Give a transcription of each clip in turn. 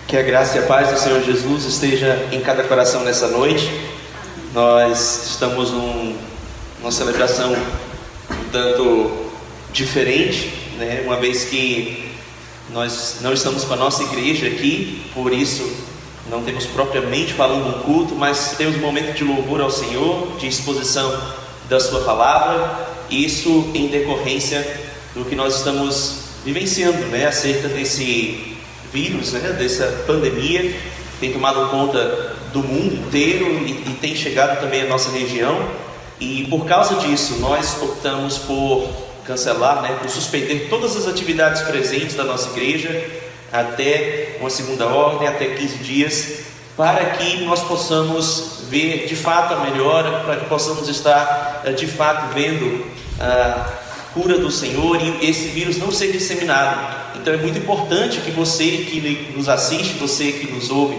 Que a graça e a paz do Senhor Jesus esteja em cada coração nessa noite. Nós estamos numa celebração um tanto diferente, né? Uma vez que nós não estamos com a nossa igreja aqui, por isso não temos propriamente falando um culto, mas temos um momento de louvor ao Senhor, de exposição da sua palavra, isso em decorrência do que nós estamos vivenciando, né? Acerca desse vírus, né? Dessa pandemia, tem tomado conta do mundo inteiro e tem chegado também à nossa região, e por causa disso nós optamos por cancelar, né? Por suspender todas as atividades presentes da nossa igreja até uma segunda ordem, até 15 dias, para que nós possamos ver de fato a melhora, para que possamos estar de fato vendo a cura do Senhor e esse vírus não ser disseminado. Então é muito importante que você que nos assiste, você que nos ouve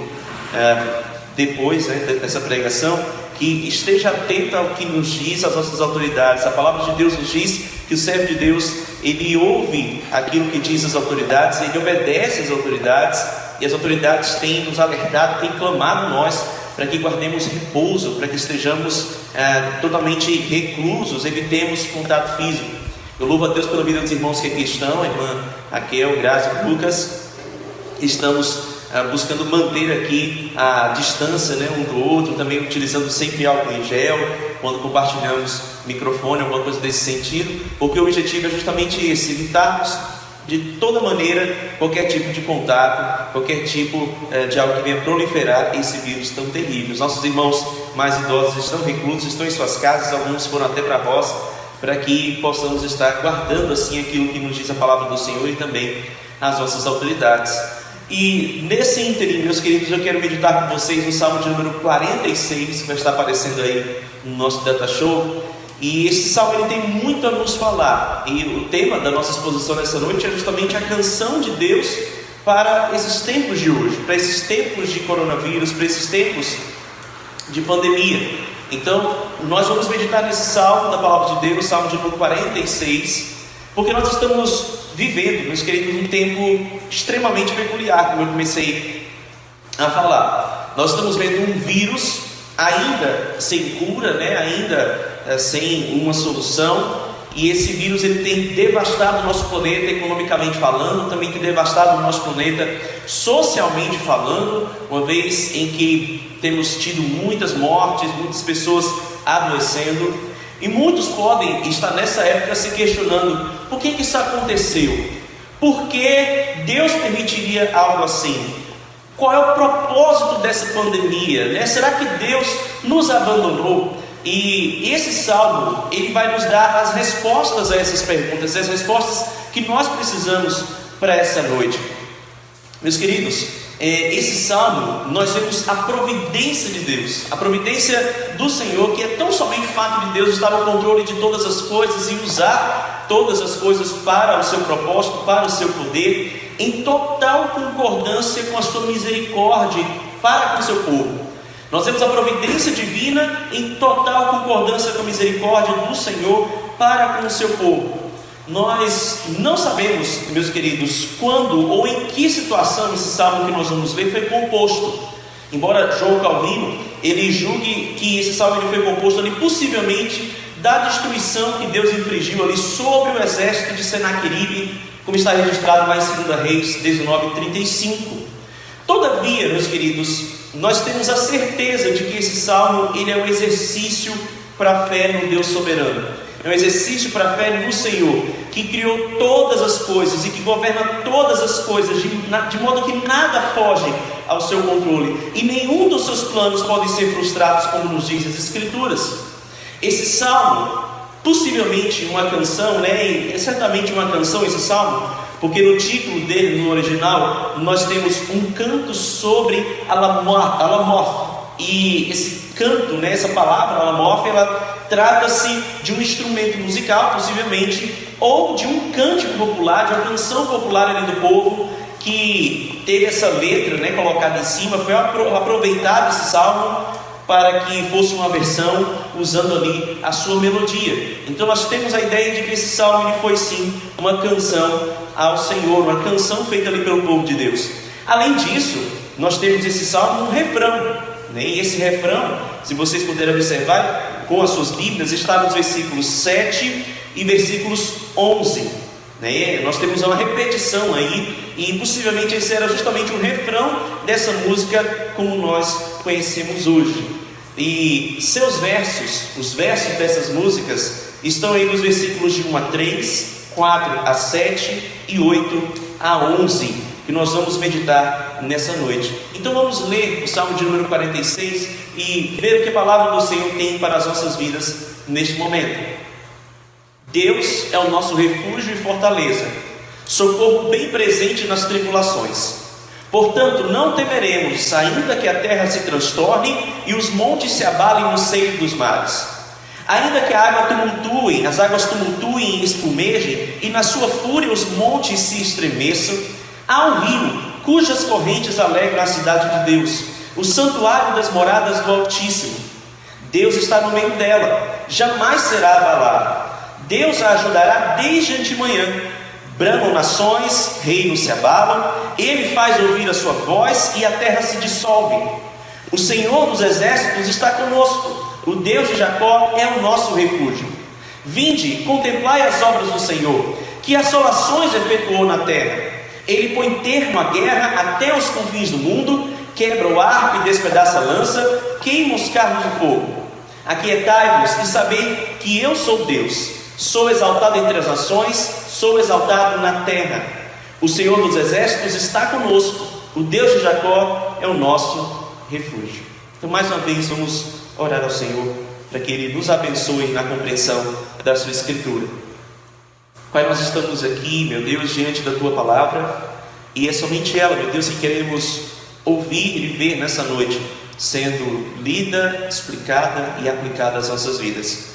depois, né, dessa pregação, que esteja atento ao que nos diz as nossas autoridades. A palavra de Deus nos diz que o servo de Deus, ele ouve aquilo que diz as autoridades, ele obedece às autoridades, e as autoridades têm nos alertado, têm clamado a nós para que guardemos repouso, para que estejamos totalmente reclusos, evitemos contato físico. Eu louvo a Deus pela vida dos irmãos que aqui estão, a irmã Raquel, Graça e Lucas. Estamos buscando manter aqui a distância, né, um do outro, também utilizando sempre álcool em gel, quando compartilhamos microfone, alguma coisa desse sentido, porque o objetivo é justamente esse, evitarmos de toda maneira qualquer tipo de contato, qualquer tipo de algo que venha proliferar esse vírus tão terrível. Os nossos irmãos mais idosos estão reclusos, estão em suas casas, alguns foram até para a roça, para que possamos estar guardando assim aquilo que nos diz a palavra do Senhor e também as nossas autoridades. E nesse ínterim, meus queridos, eu quero meditar com vocês no Salmo de número 46, que vai estar aparecendo aí no nosso Data Show. E esse salmo ele tem muito a nos falar, e o tema da nossa exposição nessa noite é justamente a canção de Deus para esses tempos de hoje, para esses tempos de coronavírus, para esses tempos de pandemia. Então, nós vamos meditar nesse salmo da palavra de Deus, salmo de número 46, porque nós estamos vivendo, meus queridos, um tempo extremamente peculiar, como eu comecei a falar. Nós estamos vendo um vírus ainda sem cura, né? Ainda sem uma solução, e esse vírus ele tem devastado o nosso planeta economicamente falando, também tem devastado o nosso planeta socialmente falando, uma vez em que temos tido muitas mortes, muitas pessoas adoecendo, e muitos podem estar nessa época se questionando: por que isso aconteceu? Por que Deus permitiria algo assim? Qual é o propósito dessa pandemia, né? Será que Deus nos abandonou? E esse salmo, ele vai nos dar as respostas a essas perguntas, as respostas que nós precisamos para essa noite. Meus queridos, esse salmo, nós vemos a providência de Deus, a providência do Senhor, que é tão somente o fato de Deus estar no controle de todas as coisas e usar todas as coisas para o seu propósito, para o seu poder, em total concordância com a sua misericórdia para com o seu povo. Nós temos a providência divina em total concordância com a misericórdia do Senhor para com o seu povo. Nós não sabemos, meus queridos, quando ou em que situação esse salmo que nós vamos ler foi composto. Embora João Calvino ele julgue que esse salmo ele foi composto ali possivelmente da destruição que Deus infligiu ali sobre o exército de Senaqueribe, como está registrado lá em 2 Reis 19:35. Todavia, meus queridos, nós temos a certeza de que esse salmo ele é um exercício para a fé no Deus soberano, é um exercício para a fé no Senhor, que criou todas as coisas e que governa todas as coisas, de modo que nada foge ao seu controle, e nenhum dos seus planos podem ser frustrados, como nos diz as Escrituras. Esse salmo, possivelmente uma canção, né? É certamente uma canção esse salmo, porque no título dele, no original, nós temos um canto sobre Alamoth. E esse canto, né, essa palavra Alamoth, ela trata-se de um instrumento musical, possivelmente, ou de um cântico popular, de uma canção popular ali do povo, que teve essa letra, né, colocada em cima. Foi aproveitado esse salmo para que fosse uma versão usando ali a sua melodia. Então nós temos a ideia de que esse salmo ele foi sim uma canção ao Senhor, uma canção feita ali pelo povo de Deus. Além disso, nós temos esse salmo um refrão, né? E esse refrão, se vocês puderem observar com as suas Bíblias, está nos versículos 7 e versículos 11, né? Nós temos uma repetição aí, e possivelmente esse era justamente o refrão dessa música como nós conhecemos hoje. E seus versos, os versos dessas músicas, estão aí nos versículos de 1 a 3, 4 a 7 e 8 a 11, que nós vamos meditar nessa noite. Então vamos ler o Salmo de número 46 e ver o que a palavra do Senhor tem para as nossas vidas neste momento. Deus é o nosso refúgio e fortaleza, socorro bem presente nas tribulações. Portanto, não temeremos, ainda que a terra se transtorne e os montes se abalem no seio dos mares. Ainda que a água tumultue, as águas tumultuem e espumejem, e na sua fúria os montes se estremeçam, há um rio, cujas correntes alegram a cidade de Deus, o santuário das moradas do Altíssimo. Deus está no meio dela, jamais será abalada. Deus a ajudará desde antemanhã. Bramam nações, reinos se abalam, Ele faz ouvir a sua voz e a terra se dissolve. O Senhor dos exércitos está conosco, o Deus de Jacó é o nosso refúgio. Vinde, contemplai as obras do Senhor, que assolações efetuou na terra. Ele põe termo à guerra até os confins do mundo, quebra o arco e despedaça a lança, queima os carros de fogo. Aquietai-vos e sabei que eu sou Deus. Sou exaltado entre as nações, sou exaltado na terra. O Senhor dos exércitos está conosco, o Deus de Jacó é o nosso refúgio. Então mais uma vez vamos orar ao Senhor, para que Ele nos abençoe na compreensão da sua Escritura. Pai, nós estamos aqui, meu Deus, diante da Tua Palavra, e é somente ela, meu Deus, que queremos ouvir e ver nessa noite, sendo lida, explicada e aplicada às nossas vidas.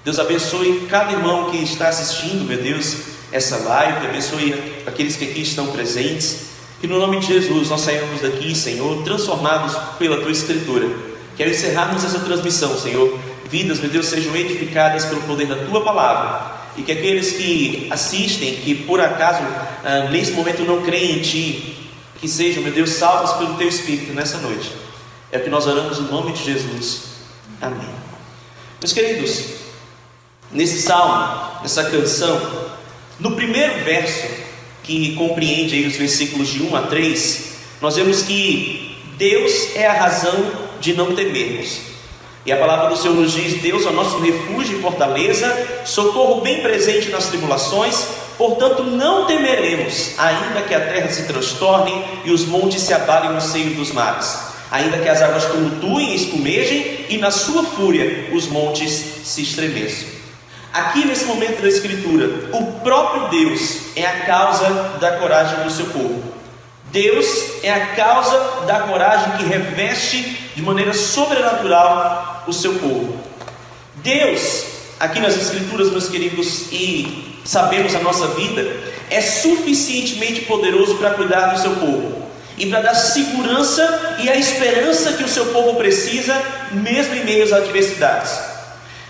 Deus abençoe cada irmão que está assistindo, meu Deus, essa live, abençoe aqueles que aqui estão presentes, que no nome de Jesus nós saímos daqui, Senhor, transformados pela Tua Escritura. Quero encerrarmos essa transmissão, Senhor, vidas, meu Deus, sejam edificadas pelo poder da Tua Palavra, e que aqueles que assistem, que por acaso nesse momento não creem em Ti, que sejam, meu Deus, salvos pelo Teu Espírito nessa noite. É o que nós oramos no nome de Jesus. Amém. Meus queridos, nesse salmo, nessa canção, no primeiro verso, que compreende aí os versículos de 1 a 3, nós vemos que Deus é a razão de não temermos. E a palavra do Senhor nos diz: Deus é o nosso refúgio e fortaleza, socorro bem presente nas tribulações, portanto não temeremos, ainda que a terra se transtorne e os montes se abalem no seio dos mares, ainda que as águas tumultuem e espumejem e na sua fúria os montes se estremeçam. Aqui nesse momento da Escritura, o próprio Deus é a causa da coragem do seu povo. Deus é a causa da coragem que reveste de maneira sobrenatural o seu povo. Deus, aqui nas Escrituras, meus queridos, e sabemos a nossa vida, é suficientemente poderoso para cuidar do seu povo e para dar segurança e a esperança que o seu povo precisa, mesmo em meio às adversidades.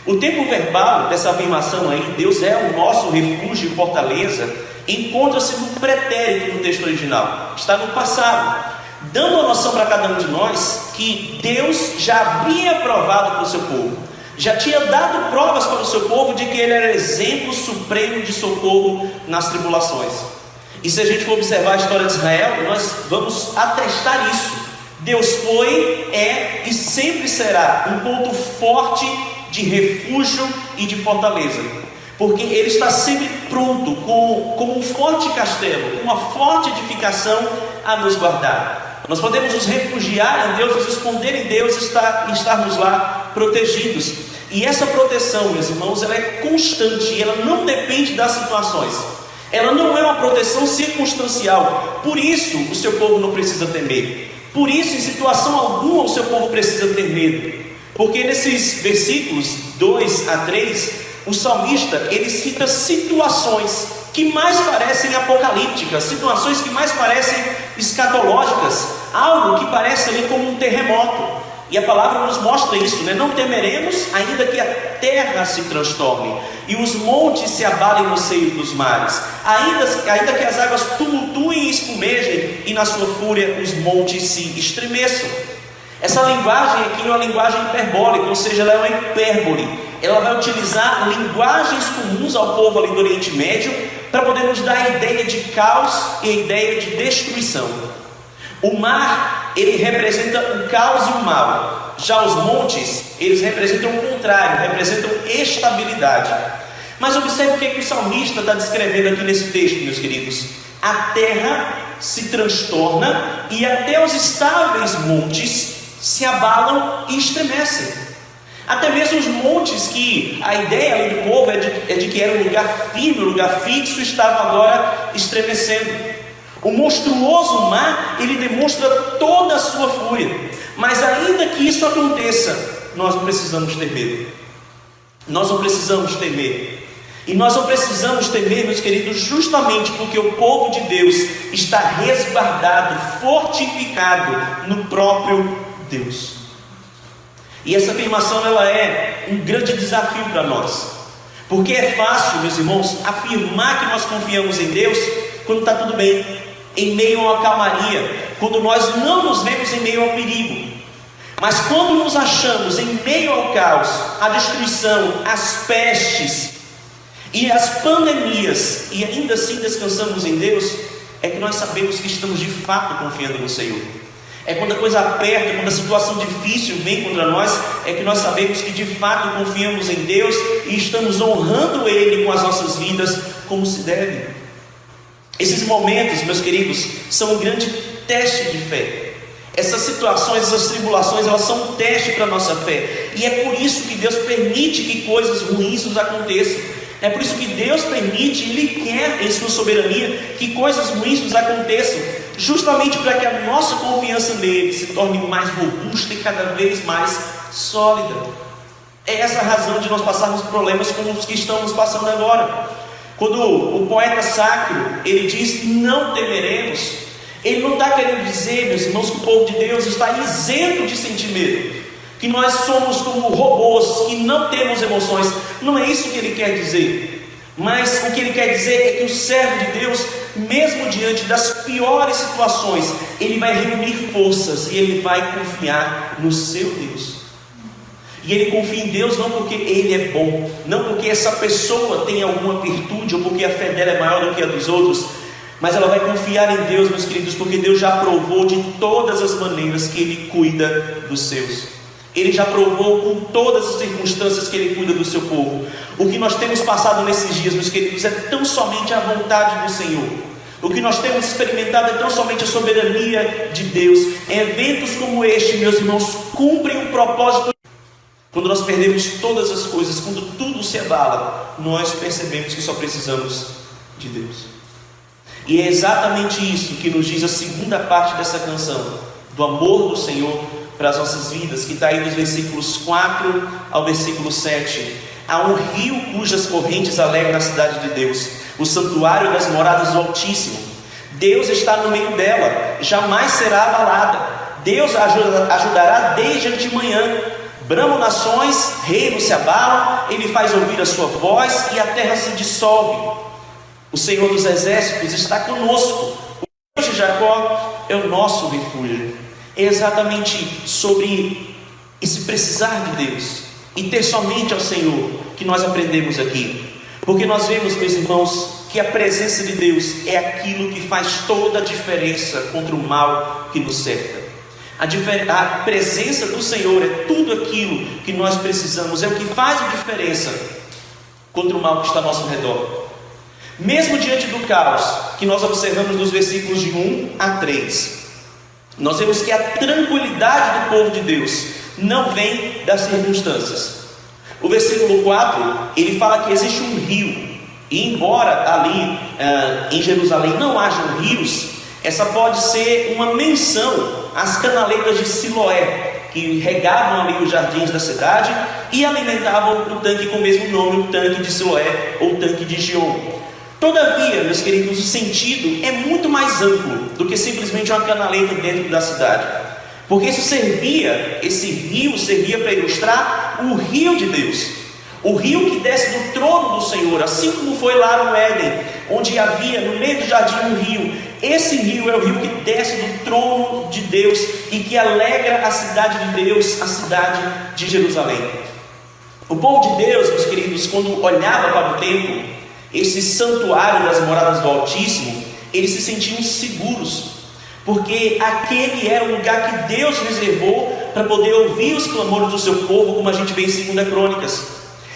O tempo verbal dessa afirmação aí, Deus é o nosso refúgio e fortaleza, encontra-se no pretérito do texto original, está no passado, dando a noção para cada um de nós que Deus já havia provado para o seu povo, já tinha dado provas para o seu povo de que Ele era exemplo supremo de socorro nas tribulações. E se a gente for observar a história de Israel, nós vamos atestar isso. Deus foi, é e sempre será um ponto forte de refúgio e de fortaleza, porque Ele está sempre pronto, como um forte castelo, uma forte edificação a nos guardar. Nós podemos nos refugiar em Deus, nos esconder em Deus e estarmos lá protegidos. E essa proteção, meus irmãos, ela é constante, ela não depende das situações, ela não é uma proteção circunstancial. Por isso o seu povo não precisa temer, por isso em situação alguma o seu povo precisa ter medo. Porque nesses versículos 2 a 3, o salmista ele cita situações que mais parecem apocalípticas, situações que mais parecem escatológicas, algo que parece ali como um terremoto. E a palavra nos mostra isso, né? Não temeremos, ainda que a terra se transtorne e os montes se abalem no seio dos mares, ainda que as águas tumultuem e espumejem e na sua fúria os montes se estremeçam. Essa linguagem aqui é uma linguagem hiperbólica, ou seja, ela é uma hipérbole. Ela vai utilizar linguagens comuns ao povo ali do Oriente Médio para poder nos dar a ideia de caos e a ideia de destruição. O mar, ele representa o caos e o mal. Já os montes, eles representam o contrário, representam estabilidade. Mas observe o que o salmista está descrevendo aqui nesse texto, meus queridos. A terra se transtorna e até os estáveis montes se abalam e estremecem. Até mesmo os montes, que a ideia ali do povo é de que era um lugar firme, um lugar fixo, estava agora estremecendo. O monstruoso mar, ele demonstra toda a sua fúria. Mas ainda que isso aconteça, nós não precisamos ter medo. Nós não precisamos temer. E nós não precisamos temer, meus queridos, justamente porque o povo de Deus está resguardado, fortificado no próprio Deus. E essa afirmação, ela é um grande desafio para nós. Porque é fácil, meus irmãos, afirmar que nós confiamos em Deus quando está tudo bem, em meio a uma calmaria, quando nós não nos vemos em meio ao perigo. Mas quando nos achamos em meio ao caos, à destruição, às pestes e às pandemias, e ainda assim descansamos em Deus, é que nós sabemos que estamos de fato confiando no Senhor. É quando a coisa aperta, quando a situação difícil vem contra nós, é que nós sabemos que de fato confiamos em Deus e estamos honrando Ele com as nossas vidas como se deve. Esses momentos, meus queridos, são um grande teste de fé. Essas situações, essas tribulações, elas são um teste para a nossa fé. E é por isso que Deus permite que coisas ruins nos aconteçam. É por isso que Deus permite, Ele quer em sua soberania que coisas ruins nos aconteçam, justamente para que a nossa confiança nele se torne mais robusta e cada vez mais sólida. É essa a razão de nós passarmos problemas como os que estamos passando agora. Quando o poeta sacro, ele diz não temeremos, ele não está querendo dizer, meus irmãos, que o povo de Deus está isento de sentir medo, que nós somos como robôs, que não temos emoções. Não é isso que ele quer dizer. Mas o que ele quer dizer é que o servo de Deus, mesmo diante das piores situações, ele vai reunir forças e ele vai confiar no seu Deus. E ele confia em Deus não porque ele é bom, não porque essa pessoa tem alguma virtude ou porque a fé dela é maior do que a dos outros, mas ela vai confiar em Deus, meus queridos, porque Deus já provou de todas as maneiras que Ele cuida dos seus. Ele já provou com todas as circunstâncias que Ele cuida do seu povo. O que nós temos passado nesses dias, meus queridos, é tão somente a vontade do Senhor. O que nós temos experimentado é tão somente a soberania de Deus. Eventos como este, meus irmãos, cumprem um propósito. Quando nós perdemos todas as coisas, quando tudo se abala, nós percebemos que só precisamos de Deus. E é exatamente isso que nos diz a segunda parte dessa canção, do amor do Senhor para as nossas vidas, que está aí dos versículos 4 ao versículo 7. Há um rio cujas correntes alegram a cidade de Deus, o santuário das moradas do Altíssimo. Deus está no meio dela, jamais será abalada. Deus a ajudará desde antemanhã. Bramam nações, reinos se abalam, Ele faz ouvir a sua voz e a terra se dissolve. O Senhor dos exércitos está conosco. O Deus de Jacó é o nosso refúgio. É exatamente sobre esse precisar de Deus e ter somente ao Senhor que nós aprendemos aqui. Porque nós vemos, meus irmãos, que a presença de Deus é aquilo que faz toda a diferença contra o mal que nos cerca. A presença do Senhor é tudo aquilo que nós precisamos, é o que faz a diferença contra o mal que está ao nosso redor. Mesmo diante do caos que nós observamos nos versículos de 1 a 3, nós vemos que a tranquilidade do povo de Deus não vem das circunstâncias. O versículo 4, ele fala que existe um rio, e embora ali em Jerusalém não hajam rios, essa pode ser uma menção às canaleiras de Siloé, que regavam ali os jardins da cidade e alimentavam o tanque com o mesmo nome, o tanque de Siloé ou tanque de Gion. Todavia, meus queridos, o sentido é muito mais amplo do que simplesmente uma canaleta dentro da cidade. porque esse rio servia para ilustrar o rio de Deus, o rio que desce do trono do Senhor, assim como foi lá no Éden, onde havia no meio do jardim um rio. Esse rio é o rio que desce do trono de Deus e que alegra a cidade de Deus, a cidade de Jerusalém. O povo de Deus, meus queridos, quando olhava para o templo, esse santuário das moradas do Altíssimo, eles se sentiam seguros, porque aquele era o lugar que Deus reservou para poder ouvir os clamores do seu povo, como a gente vê em 2 Crônicas.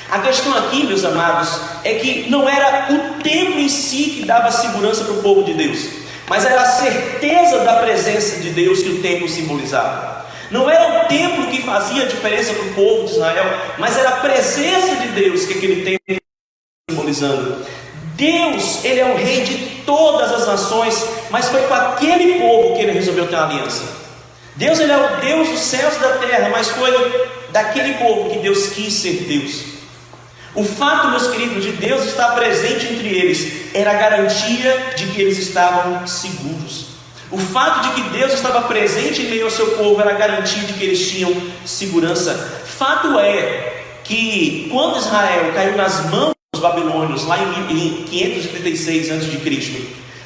A questão aqui, meus amados, é que não era o templo em si que dava segurança para o povo de Deus, mas era a certeza da presença de Deus que o templo simbolizava. Não era o templo que fazia a diferença para o povo de Israel, mas era a presença de Deus que aquele templo estava simbolizando. Deus, Ele é o rei de todas as nações, mas foi com aquele povo que Ele resolveu ter uma aliança. Deus, Ele é o Deus dos céus e da terra, mas foi daquele povo que Deus quis ser Deus. O fato, meus queridos, de Deus estar presente entre eles era a garantia de que eles estavam seguros. O fato de que Deus estava presente em meio ao seu povo era a garantia de que eles tinham segurança. Fato é que quando Israel caiu nas mãos dos babilônios, lá em 536 a.C.,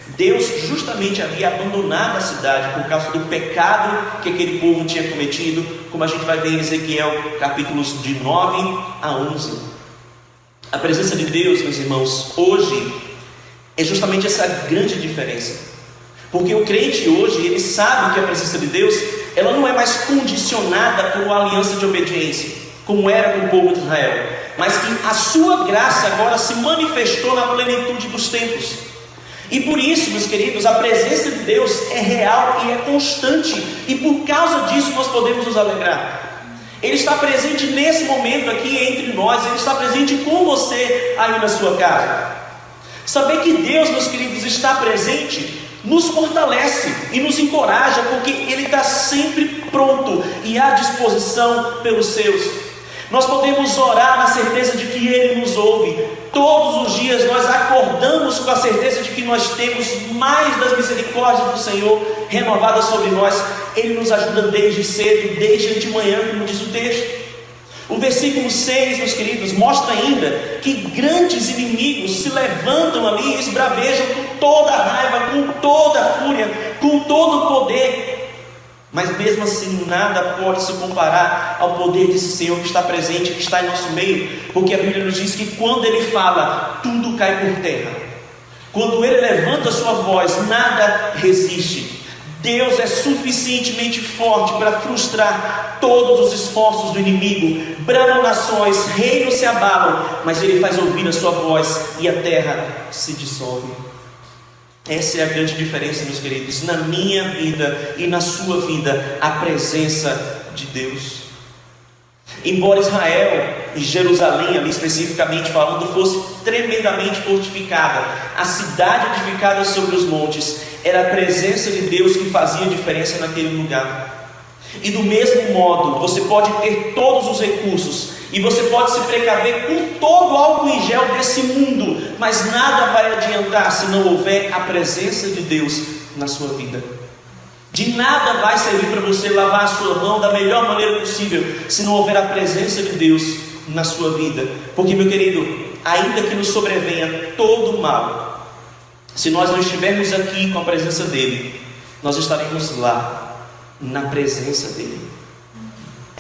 Deus justamente havia abandonado a cidade por causa do pecado que aquele povo tinha cometido, como a gente vai ver em Ezequiel, capítulos de 9 a 11. A presença de Deus, meus irmãos, hoje é justamente essa grande diferença, porque o crente hoje, ele sabe que a presença de Deus, ela não é mais condicionada por uma aliança de obediência, como era com o povo de Israel, mas que a sua graça agora se manifestou na plenitude dos tempos. E por isso, meus queridos, a presença de Deus é real e é constante, e por causa disso nós podemos nos alegrar. Ele está presente nesse momento aqui entre nós, Ele está presente com você aí na sua casa. Saber que Deus, meus queridos, está presente nos fortalece e nos encoraja, porque Ele está sempre pronto e à disposição pelos seus. Nós podemos orar na certeza de que Ele nos ouve. Todos os dias nós acordamos com a certeza de que nós temos mais das misericórdias do Senhor renovadas sobre nós. Ele nos ajuda desde cedo, desde de manhã, como diz o texto. O versículo 6, meus queridos, mostra ainda que grandes inimigos se levantam ali e esbravejam com toda a raiva, com toda a fúria, com todo o poder. Mas mesmo assim nada pode se comparar ao poder desse Senhor que está presente, que está em nosso meio, porque a Bíblia nos diz que quando Ele fala, tudo cai por terra. Quando Ele levanta a sua voz, nada resiste. Deus é suficientemente forte para frustrar todos os esforços do inimigo. Bramam nações, reinos se abalam, mas Ele faz ouvir a sua voz e a terra se dissolve. Essa é a grande diferença, meus queridos, na minha vida e na sua vida, a presença de Deus. Embora Israel e Jerusalém, ali especificamente falando, fosse tremendamente fortificada, a cidade edificada sobre os montes, era a presença de Deus que fazia diferença naquele lugar. E do mesmo modo, você pode ter todos os recursos, e você pode se precaver com todo o álcool em gel desse mundo, mas nada vai adiantar se não houver a presença de Deus na sua vida. De nada vai servir para você lavar a sua mão da melhor maneira possível se não houver a presença de Deus na sua vida. Porque, meu querido, ainda que nos sobrevenha todo o mal, se nós não estivermos aqui com a presença dEle, nós estaremos lá, na presença dEle.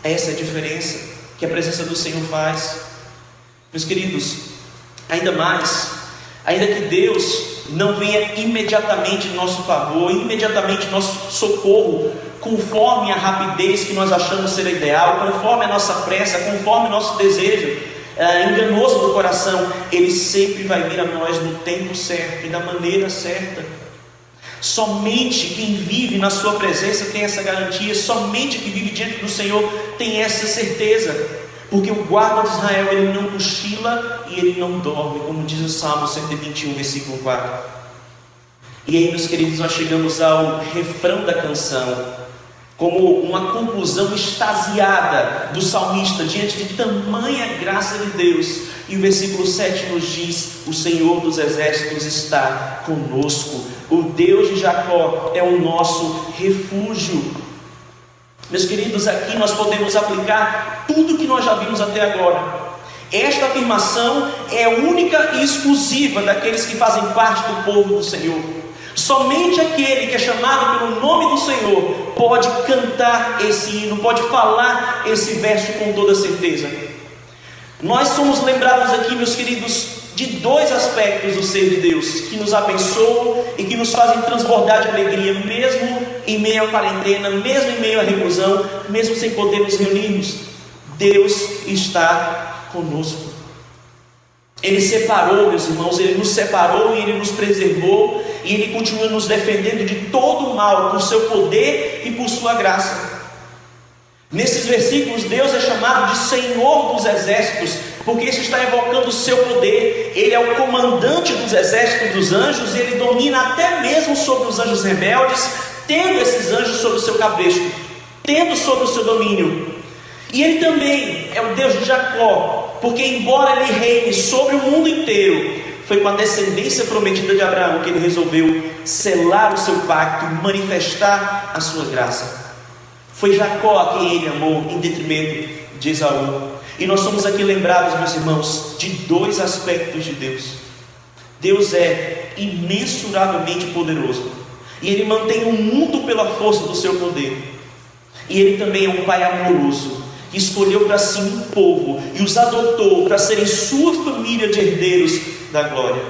Essa é a diferença que a presença do Senhor faz. Meus queridos, ainda mais, ainda que Deus não venha imediatamente em nosso favor, imediatamente em nosso socorro, conforme a rapidez que nós achamos ser ideal, conforme a nossa pressa, conforme o nosso desejo enganoso do coração, Ele sempre vai vir a nós no tempo certo e da maneira certa. Somente quem vive na sua presença tem essa garantia. Somente quem vive diante do Senhor tem essa certeza, porque o guarda de Israel, ele não cochila e ele não dorme, como diz o Salmo 121, versículo 4. E aí, meus queridos, nós chegamos ao refrão da canção, como uma conclusão extasiada do salmista diante de tamanha graça de Deus. E o versículo 7 nos diz: o Senhor dos exércitos está conosco, o Deus de Jacó é o nosso refúgio. Meus queridos, aqui nós podemos aplicar tudo que nós já vimos até agora. Esta afirmação é única e exclusiva daqueles que fazem parte do povo do Senhor. Somente aquele que é chamado pelo nome do Senhor pode cantar esse hino, pode falar esse verso com toda certeza. Nós somos lembrados aqui, meus queridos, de dois aspectos do ser de Deus, que nos abençoam e que nos fazem transbordar de alegria, mesmo em meio à quarentena, mesmo em meio à reclusão, mesmo sem poder nos reunirmos. Deus está conosco. Ele separou, meus irmãos, Ele nos separou e Ele nos preservou, e Ele continua nos defendendo de todo o mal, por seu poder e por sua graça. Nesses versículos, Deus é chamado de Senhor dos Exércitos, porque isso está evocando o seu poder. Ele é o comandante dos exércitos dos anjos, e Ele domina até mesmo sobre os anjos rebeldes, tendo esses anjos sobre o seu cabresto, tendo sobre o seu domínio. E Ele também é o Deus de Jacó, porque embora Ele reine sobre o mundo inteiro, foi com a descendência prometida de Abraão que Ele resolveu selar o seu pacto, manifestar a sua graça. Foi Jacó a quem Ele amou, em detrimento de Esaú. E nós somos aqui lembrados, meus irmãos, de dois aspectos de Deus. Deus é imensuravelmente poderoso, e Ele mantém o mundo pela força do seu poder. E Ele também é um Pai amoroso, que escolheu para si um povo e os adotou para serem sua família de herdeiros da glória.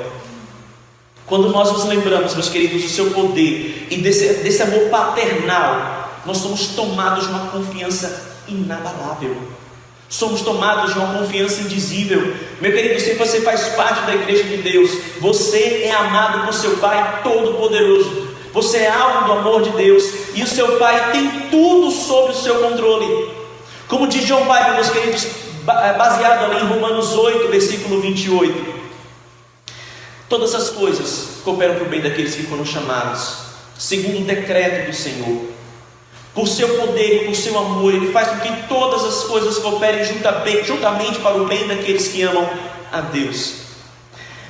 Quando nós nos lembramos, meus queridos, do seu poder e desse amor paternal, nós somos tomados de uma confiança inabalável. Somos tomados de uma confiança indizível. Meu querido, se você faz parte da igreja de Deus, você é amado por seu Pai Todo-Poderoso. Você é alvo do amor de Deus, e o seu Pai tem tudo sob o seu controle. Como diz John Piper, meus queridos, baseado ali em Romanos 8, versículo 28. Todas as coisas cooperam para o bem daqueles que foram chamados, segundo o decreto do Senhor. Por seu poder e por seu amor, Ele faz com que todas as coisas cooperem juntamente para o bem daqueles que amam a Deus.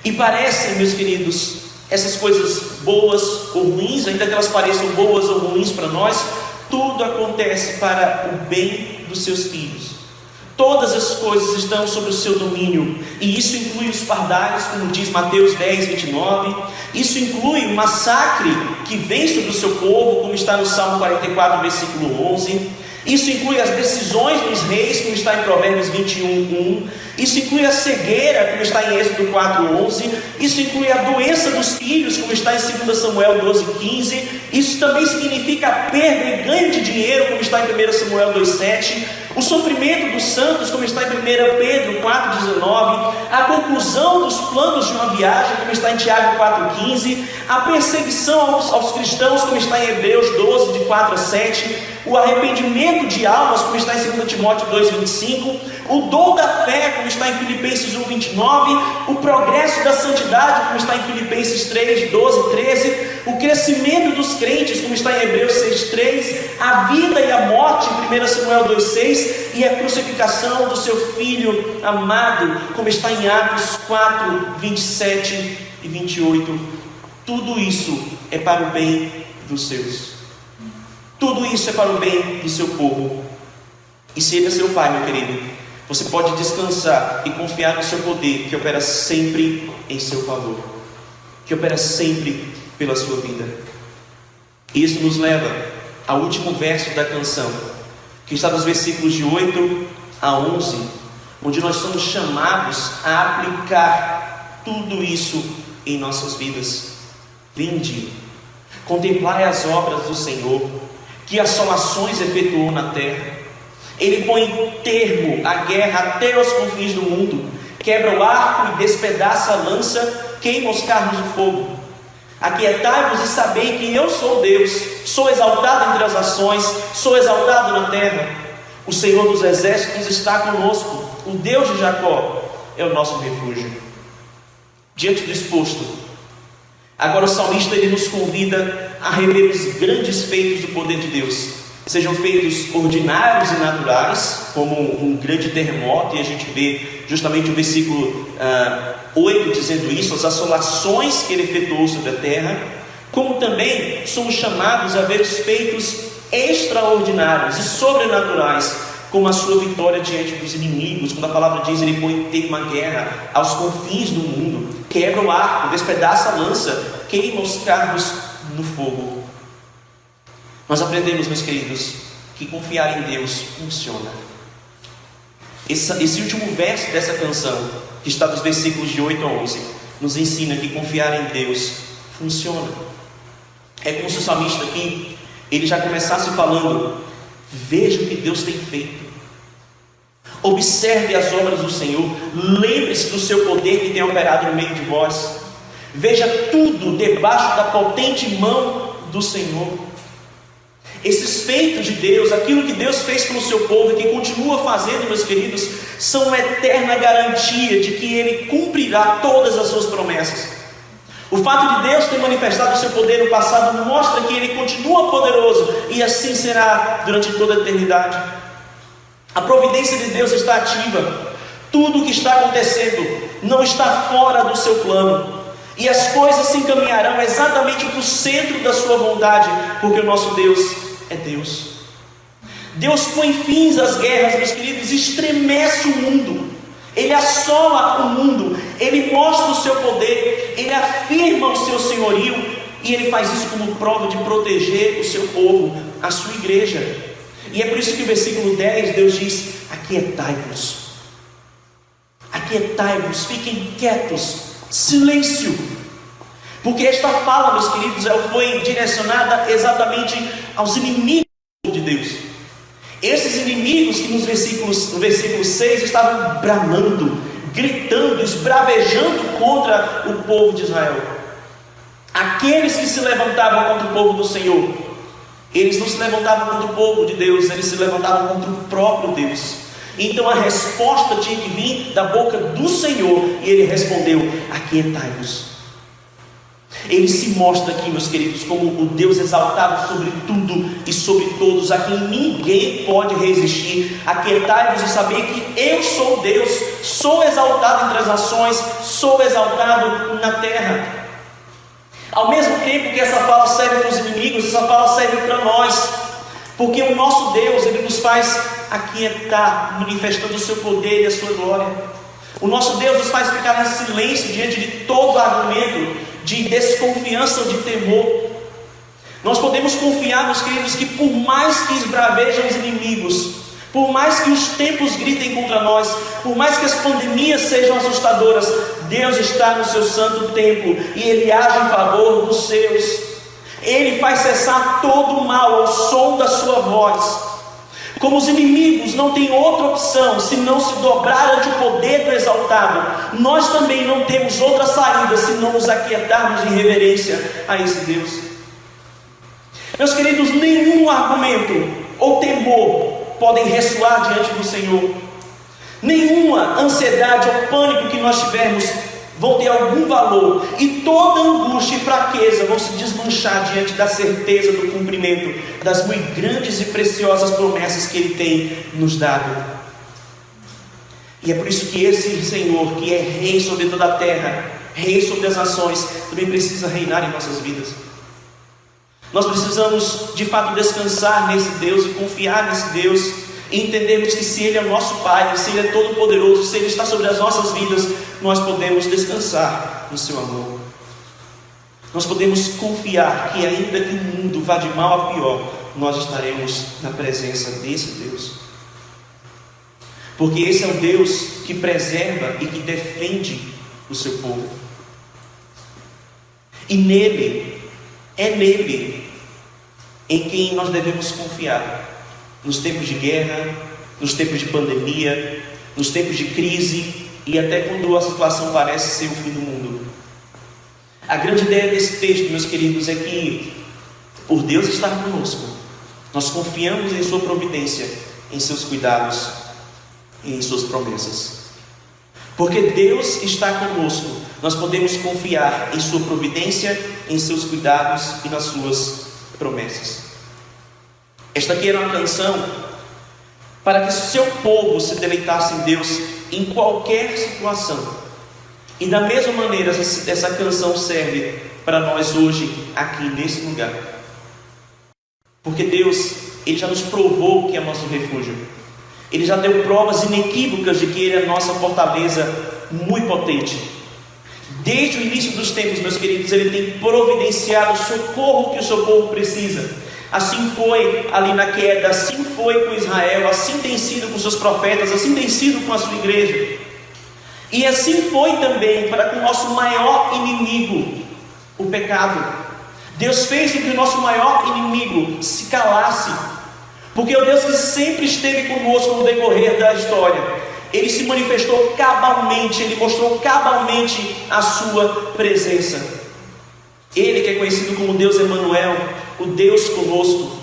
E parecem, meus queridos, essas coisas boas ou ruins, ainda que elas pareçam boas ou ruins para nós, tudo acontece para o bem dos seus filhos. Todas as coisas estão sob o seu domínio, e isso inclui os pardais, como diz Mateus 10, 29. Isso inclui o massacre que vem sobre o seu povo, como está no Salmo 44, versículo 11. Isso inclui as decisões dos reis, como está em Provérbios 21, 1. Isso inclui a cegueira, como está em Êxodo 4, 11. Isso inclui a doença dos filhos, como está em 2 Samuel 12, 15. Isso também significa a perda e ganho de dinheiro, como está em 1 Samuel 2, 7. O sofrimento dos santos, como está em 1 Pedro 4, 19. A conclusão dos planos de uma viagem, como está em Tiago 4, 15. A perseguição aos cristãos, como está em Hebreus 12, de 4 a 7. O arrependimento de almas, como está em 2 Timóteo 2, 25. O dom da fé, como está em Filipenses 1, 29. O progresso da santidade, como está em Filipenses 3, 12, 13. O crescimento dos crentes, como está em Hebreus 6, 3. A vida e a morte, em 1 Samuel 2, 6. E a crucificação do seu Filho amado, como está em Atos 4, 27 e 28. Tudo isso é para o bem dos seus. Tudo isso é para o bem do seu povo. E se Ele é seu Pai, meu querido, você pode descansar e confiar no seu poder, que opera sempre em seu favor, que opera sempre pela sua vida. Isso nos leva ao último verso da canção, que está nos versículos de 8 a 11, onde nós somos chamados a aplicar tudo isso em nossas vidas. Vinde, contemplai as obras do Senhor, que assolações efetuou na terra. Ele põe termo à guerra até os confins do mundo, quebra o arco e despedaça a lança, queima os carros de fogo. Aquietai-vos e sabei que eu sou Deus, sou exaltado entre as nações, sou exaltado na terra. O Senhor dos exércitos está conosco, o Deus de Jacó é o nosso refúgio. Diante do exposto, agora o salmista ele nos convida a rever os grandes feitos do poder de Deus, sejam feitos ordinários e naturais, como um grande terremoto, e a gente vê justamente o versículo 8 dizendo isso, as assolações que Ele efetuou sobre a terra, como também somos chamados a ver os feitos extraordinários e sobrenaturais, como a sua vitória diante dos inimigos. Quando a palavra diz, ele põe em termo a guerra aos confins do mundo, quebra o arco, despedaça a lança, queima os carros no fogo. Nós aprendemos, meus queridos, que confiar em Deus funciona. Esse último verso dessa canção, que está dos versículos de 8 a 11, nos ensina que confiar em Deus funciona. É como se o salmista aqui, ele já começasse falando: veja o que Deus tem feito, observe as obras do Senhor, lembre-se do seu poder que tem operado no meio de vós, veja tudo debaixo da potente mão do Senhor. Esses feitos de Deus, aquilo que Deus fez pelo seu povo e que continua fazendo, meus queridos, são uma eterna garantia de que Ele cumprirá todas as suas promessas. O fato de Deus ter manifestado o seu poder no passado mostra que Ele continua poderoso, e assim será durante toda a eternidade. A providência de Deus está ativa. Tudo o que está acontecendo não está fora do seu plano, e as coisas se encaminharão exatamente para o centro da sua vontade, porque o nosso Deus é Deus. Deus põe fins às guerras, meus queridos, estremece o mundo, Ele assola o mundo, Ele mostra o seu poder, Ele afirma o seu senhorio, e Ele faz isso como prova de proteger o seu povo, a sua igreja. E é por isso que o versículo 10, Deus diz: aquietai-vos, aquietai-vos, fiquem quietos, silêncio. Porque esta fala, meus queridos, ela foi direcionada exatamente aos inimigos de Deus. Esses inimigos que no versículo 6 estavam bramando, gritando, esbravejando contra o povo de Israel. Aqueles que se levantavam contra o povo do Senhor, eles não se levantavam contra o povo de Deus, eles se levantavam contra o próprio Deus. Então a resposta tinha que vir da boca do Senhor, e Ele respondeu: aquietai-vos. Ele se mostra aqui, meus queridos, como o Deus exaltado sobre tudo e sobre todos, a quem ninguém pode resistir. Aquietai-vos e saber que eu sou Deus, sou exaltado entre as nações, sou exaltado na terra. Ao mesmo tempo que essa fala serve para os inimigos, essa fala serve para nós, porque o nosso Deus, Ele nos faz aquietar, manifestando o seu poder e a sua glória. O nosso Deus nos faz ficar em silêncio diante de todo argumento de desconfiança ou de temor. Nós podemos confiar, meus queridos, que por mais que esbravejam os inimigos, por mais que os tempos gritem contra nós, por mais que as pandemias sejam assustadoras, Deus está no seu santo templo, e Ele age em favor dos seus. Ele faz cessar todo o mal ao som da sua voz. Como os inimigos não têm outra opção senão se dobrar ante o poder do exaltado, nós também não temos outra saída senão nos aquietarmos em reverência a esse Deus. Meus queridos, nenhum argumento ou temor podem ressoar diante do Senhor. Nenhuma ansiedade ou pânico que nós tivermos vão ter algum valor, e toda angústia e fraqueza vão se desmanchar diante da certeza do cumprimento das muito grandes e preciosas promessas que Ele tem nos dado. E é por isso que esse Senhor, que é Rei sobre toda a terra, Rei sobre as nações, também precisa reinar em nossas vidas. Nós precisamos de fato descansar nesse Deus e confiar nesse Deus, e entendermos que se Ele é o nosso Pai, se Ele é todo poderoso, se Ele está sobre as nossas vidas, nós podemos descansar no seu amor. Nós podemos confiar que ainda que o mundo vá de mal a pior, nós estaremos na presença desse Deus, porque esse é o Deus que preserva e que defende o seu povo. E nele, é nele em quem nós devemos confiar, nos tempos de guerra, nos tempos de pandemia, nos tempos de crise, e até quando a situação parece ser o fim do mundo. A grande ideia desse texto, meus queridos, é que por Deus estar conosco, nós confiamos em sua providência, em seus cuidados e em suas promessas. Porque Deus está conosco, nós podemos confiar em sua providência, em seus cuidados e nas suas promessas. Esta aqui era uma canção para que seu povo se deleitasse em Deus em qualquer situação. E da mesma maneira essa canção serve para nós hoje, aqui nesse lugar. Porque Deus, Ele já nos provou que é nosso refúgio. Ele já deu provas inequívocas de que Ele é nossa fortaleza muito potente. Desde o início dos tempos, meus queridos, Ele tem providenciado o socorro que o seu povo precisa. Assim foi ali na queda, assim foi com Israel, assim tem sido com seus profetas, assim tem sido com a sua igreja. E assim foi também para com o nosso maior inimigo, o pecado. Deus fez com que o nosso maior inimigo se calasse, porque o Deus que sempre esteve conosco no decorrer da história, Ele se manifestou cabalmente, Ele mostrou cabalmente a sua presença. Ele, que é conhecido como Deus Emanuel, o Deus conosco,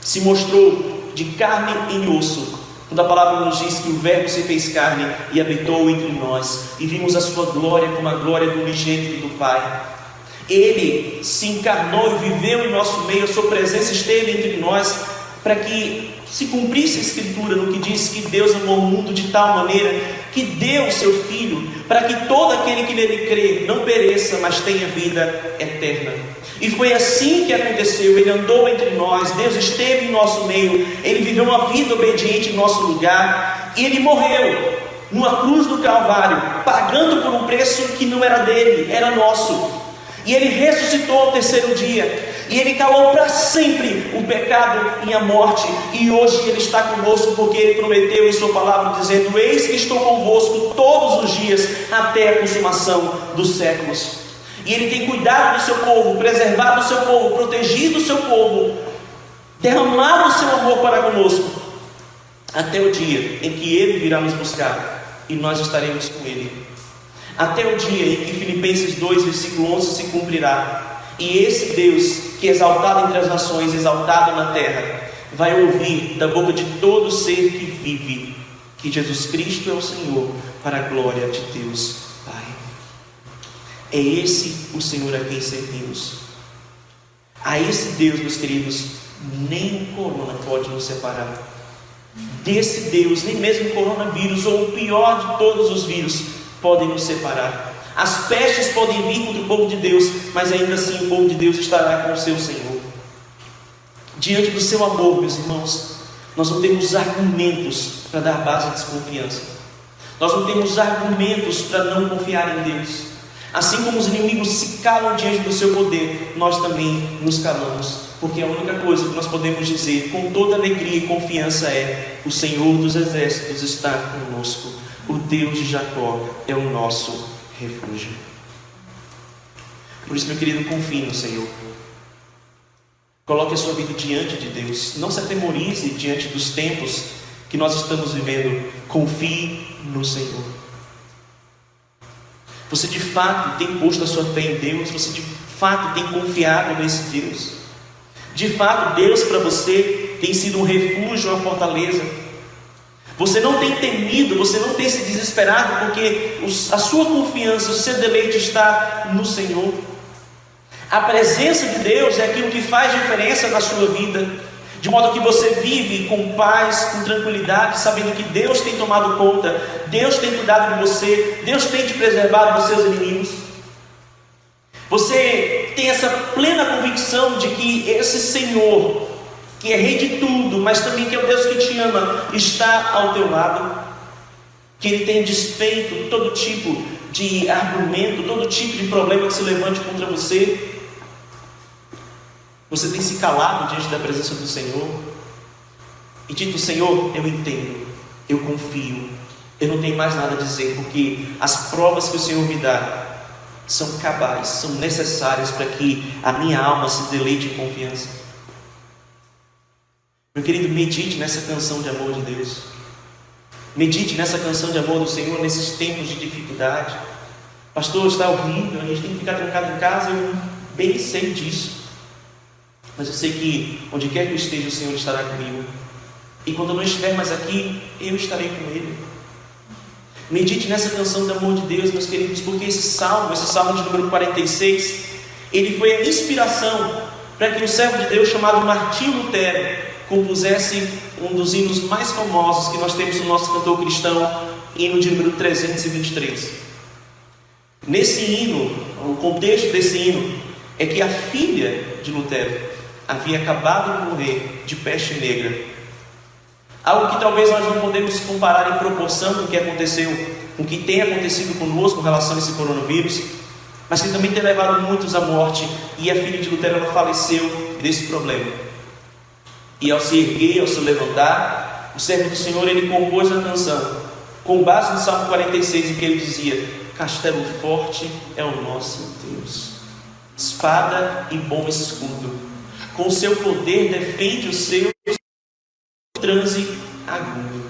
se mostrou de carne em osso, quando a palavra nos diz que o Verbo se fez carne e habitou entre nós, e vimos a sua glória como a glória do unigênito do Pai. Ele se encarnou e viveu em nosso meio, a sua presença esteve entre nós, para que se cumprisse a Escritura no que diz que Deus amou o mundo de tal maneira que deu o seu Filho, para que todo aquele que nele crê não pereça, mas tenha vida eterna. E foi assim que aconteceu. Ele andou entre nós, Deus esteve em nosso meio, Ele viveu uma vida obediente em nosso lugar, e Ele morreu numa cruz do Calvário, pagando por um preço que não era dele, era nosso. E Ele ressuscitou ao terceiro dia, e Ele calou para sempre o pecado e a morte, e hoje Ele está conosco, porque Ele prometeu em sua palavra, dizendo: eis que estou convosco todos os dias, até a consumação dos séculos. E Ele tem cuidado do seu povo, preservado o seu povo, protegido o seu povo, derramado o seu amor para conosco, até o dia em que Ele virá nos buscar, e nós estaremos com Ele. Até o dia em que Filipenses 2, versículo 11 se cumprirá, e esse Deus, que é exaltado entre as nações, exaltado na terra, vai ouvir da boca de todo ser que vive, que Jesus Cristo é o Senhor, para a glória de Deus Pai. É esse o Senhor a quem servimos. A esse Deus, meus queridos, nem o corona pode nos separar. Desse Deus, nem mesmo o coronavírus, ou o pior de todos os vírus, podem nos separar. As pestes podem vir contra o povo de Deus, mas ainda assim o povo de Deus estará com o seu Senhor. Diante do seu amor, meus irmãos, nós não temos argumentos para dar base à desconfiança. Nós não temos argumentos para não confiar em Deus. Assim como os inimigos se calam diante do seu poder, nós também nos calamos, porque a única coisa que nós podemos dizer com toda alegria e confiança é: o Senhor dos exércitos está conosco, o Deus de Jacó é o nosso refúgio. Por isso, meu querido, confie no Senhor. Coloque a sua vida diante de Deus. Não se atemorize diante dos tempos que nós estamos vivendo. Confie no Senhor. Você de fato tem posto a sua fé em Deus? Você de fato tem confiado nesse Deus? De fato, Deus para você tem sido um refúgio, uma fortaleza? Você não tem temido, você não tem se desesperado, porque a sua confiança, o seu deleite está no Senhor. A presença de Deus é aquilo que faz diferença na sua vida, de modo que você vive com paz, com tranquilidade, sabendo que Deus tem tomado conta, Deus tem cuidado de você, Deus tem te preservado dos seus inimigos. Você tem essa plena convicção de que esse Senhor, que é Rei de tudo, mas também que é o Deus que te ama, está ao teu lado, que Ele tem desfeito todo tipo de argumento, todo tipo de problema que se levante contra você. Você tem se calado diante da presença do Senhor e dito: Senhor, eu entendo, eu confio, eu não tenho mais nada a dizer, porque as provas que o Senhor me dá são cabais, são necessárias para que a minha alma se deleite em confiança. Meu querido, medite nessa canção de amor de Deus. Medite nessa canção de amor do Senhor nesses tempos de dificuldade. Pastor, está horrível, a gente tem que ficar trancado em casa. Eu bem sei disso, mas eu sei que onde quer que eu esteja, o Senhor estará comigo. E quando eu não estiver mais aqui, eu estarei com Ele. Medite nessa canção de amor de Deus, meus queridos, porque esse salmo de número 46, ele foi a inspiração para que um servo de Deus chamado Martinho Lutero compusesse um dos hinos mais famosos que nós temos no nosso cantor cristão, hino de número 323. Nesse hino, o contexto desse hino é que a filha de Lutero, havia acabado de morrer de peste negra. Algo que talvez nós não podemos comparar em proporção com o que aconteceu, com o que tem acontecido conosco em relação a esse coronavírus, mas que também tem levado muitos à morte. E a filha de Lutero, ela faleceu desse problema. E ao se erguer, ao se levantar, o servo do Senhor, ele compôs a canção com base no Salmo 46, em que ele dizia: castelo forte é o nosso Deus, espada e bom escudo, com seu poder defende os seus, transe agudo,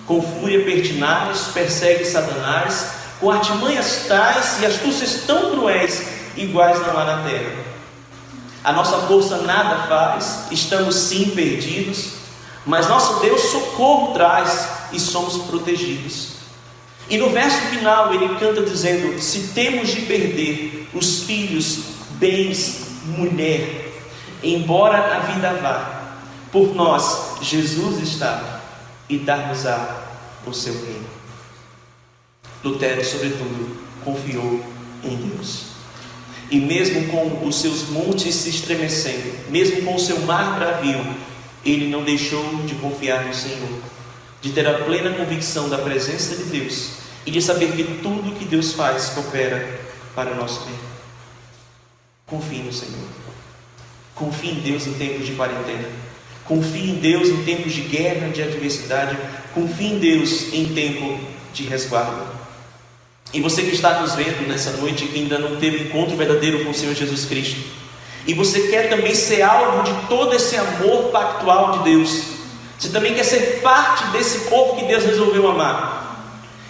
com fúria pertinaz persegue Satanás, com artimanhas tais e astúcias tão cruéis, iguais não há na terra. A nossa força nada faz, estamos sim perdidos, mas nosso Deus socorro traz e somos protegidos. E no verso final ele canta dizendo: se temos de perder os filhos, bens, mulher, embora a vida vá, por nós Jesus está, e dar-nos-á o seu reino. Lutero, sobretudo, confiou em Deus. E mesmo com os seus montes se estremecendo, mesmo com o seu mar bravio, ele não deixou de confiar no Senhor, de ter a plena convicção da presença de Deus e de saber que tudo que Deus faz coopera para o nosso bem. Confie no Senhor. Confie em Deus em tempos de quarentena. Confie em Deus em tempos de guerra, de adversidade. Confie em Deus em tempo de resguardo. E você que está nos vendo nessa noite, que ainda não teve encontro verdadeiro com o Senhor Jesus Cristo, e você quer também ser alvo de todo esse amor pactual de Deus, você também quer ser parte desse povo que Deus resolveu amar,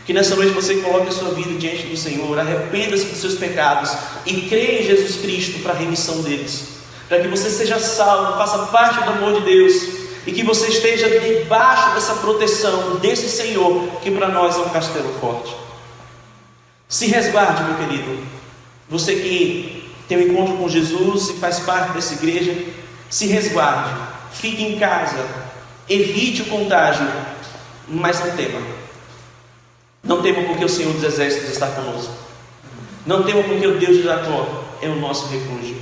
que nessa noite você coloque a sua vida diante do Senhor, arrependa-se dos seus pecados e creia em Jesus Cristo para a remissão deles, para que você seja salvo, faça parte do amor de Deus, e que você esteja debaixo dessa proteção desse Senhor, que para nós é um castelo forte. Se resguarde, meu querido. Você que tem um encontro com Jesus e faz parte dessa igreja, se resguarde, fique em casa, evite o contágio, mas não tema. Não tema, porque o Senhor dos Exércitos está conosco. Não tema, porque o Deus de Jacó é o nosso refúgio.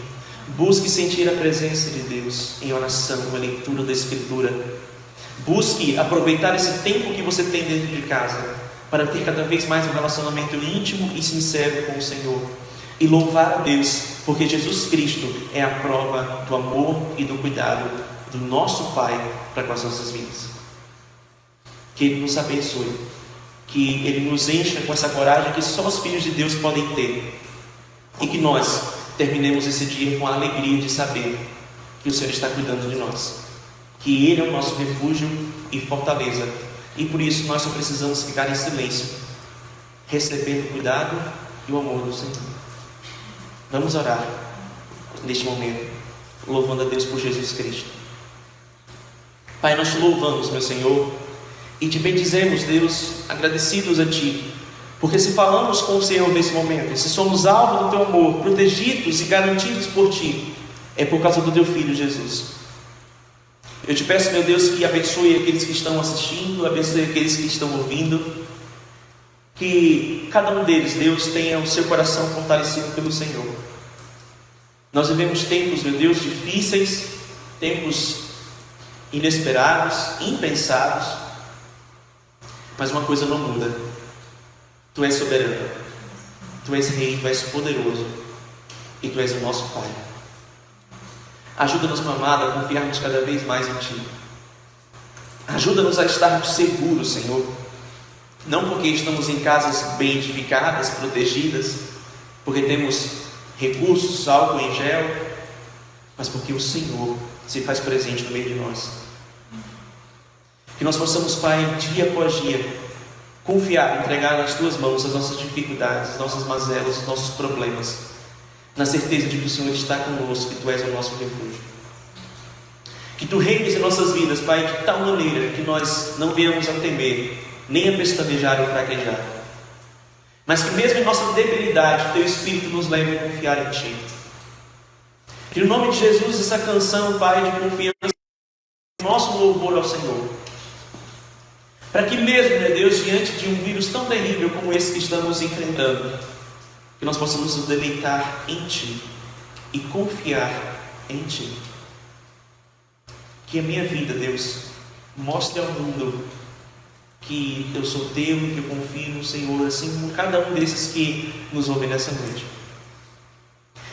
Busque sentir a presença de Deus em oração, na leitura da Escritura. Busque aproveitar esse tempo que você tem dentro de casa para ter cada vez mais um relacionamento íntimo e sincero com o Senhor, e louvar a Deus, porque Jesus Cristo é a prova do amor e do cuidado do nosso Pai para com as nossas vidas. Que Ele nos abençoe, que Ele nos encha com essa coragem que só os filhos de Deus podem ter, e que nós terminemos esse dia com a alegria de saber que o Senhor está cuidando de nós, que Ele é o nosso refúgio e fortaleza, e por isso nós só precisamos ficar em silêncio, recebendo o cuidado e o amor do Senhor. Vamos orar neste momento, louvando a Deus por Jesus Cristo. Pai, nós te louvamos, meu Senhor, e te bendizemos, Deus, agradecidos a Ti, porque se falamos com o Senhor nesse momento, se somos alvo do Teu amor, protegidos e garantidos por Ti, é por causa do Teu Filho Jesus. Eu te peço, meu Deus, que abençoe aqueles que estão assistindo, abençoe aqueles que estão ouvindo, que cada um deles, Deus, tenha o seu coração fortalecido pelo Senhor. Nós vivemos tempos, meu Deus, difíceis, tempos inesperados, impensados, mas uma coisa não muda: Tu és soberano, Tu és Rei, Tu és poderoso, e Tu és o nosso Pai. Ajuda-nos, meu amado, a confiarmos cada vez mais em Ti. Ajuda-nos a estarmos seguros, Senhor, não porque estamos em casas bem edificadas, protegidas, porque temos recursos, álcool em gel, mas porque o Senhor se faz presente no meio de nós. Que nós possamos, Pai, dia após dia, confiar, entregar nas Tuas mãos as nossas dificuldades, as nossas mazelas, os nossos problemas, na certeza de que o Senhor está conosco, que Tu és o nosso refúgio. Que Tu reines em nossas vidas, Pai, de tal maneira que nós não venhamos a temer, nem a pestanejar ou fraquejar, mas que mesmo em nossa debilidade, Teu Espírito nos leve a confiar em Ti. Que no nome de Jesus, essa canção, Pai, de confiança, nosso louvor ao Senhor, para que mesmo, meu Deus, diante de um vírus tão terrível como esse que estamos enfrentando, que nós possamos nos deleitar em Ti e confiar em Ti. Que a minha vida, Deus, mostre ao mundo que eu sou teu, que eu confio no Senhor, assim como cada um desses que nos ouvem nessa noite.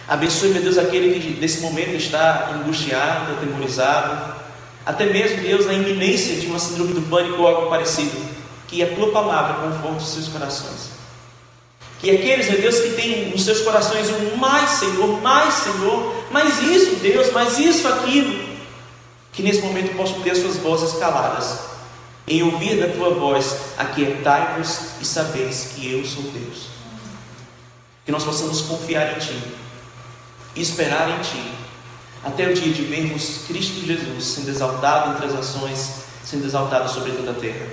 Abençoe, meu Deus, aquele que nesse momento está angustiado, atemorizado, até mesmo, Deus, na iminência de uma síndrome do pânico ou algo parecido. Que a tua palavra conforte os seus corações. Que aqueles, meu Deus, que têm nos seus corações um mais Senhor, mais isso, Deus, mais isso, aquilo, que nesse momento possam ter as suas vozes caladas, em ouvir da tua voz: aquietai-vos e sabeis que eu sou Deus. Que nós possamos confiar em Ti, esperar em Ti, até o dia de vermos Cristo Jesus sendo exaltado entre as nações, sendo exaltado sobre toda a terra.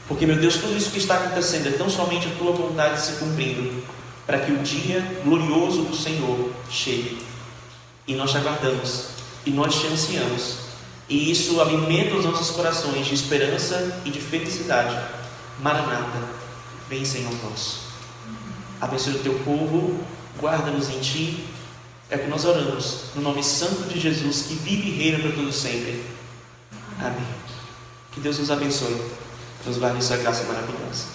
Porque, meu Deus, tudo isso que está acontecendo é tão somente a tua vontade se cumprindo, para que o dia glorioso do Senhor chegue. E nós te aguardamos, e nós te ansiamos, e isso alimenta os nossos corações de esperança e de felicidade. Maranata, vem, Senhor nosso. Abençoe o teu povo, guarda-nos em Ti. É o que nós oramos, no nome santo de Jesus, que vive e reina para todo sempre. Amém. Que Deus nos abençoe, nos guarde em sua graça maravilhosa.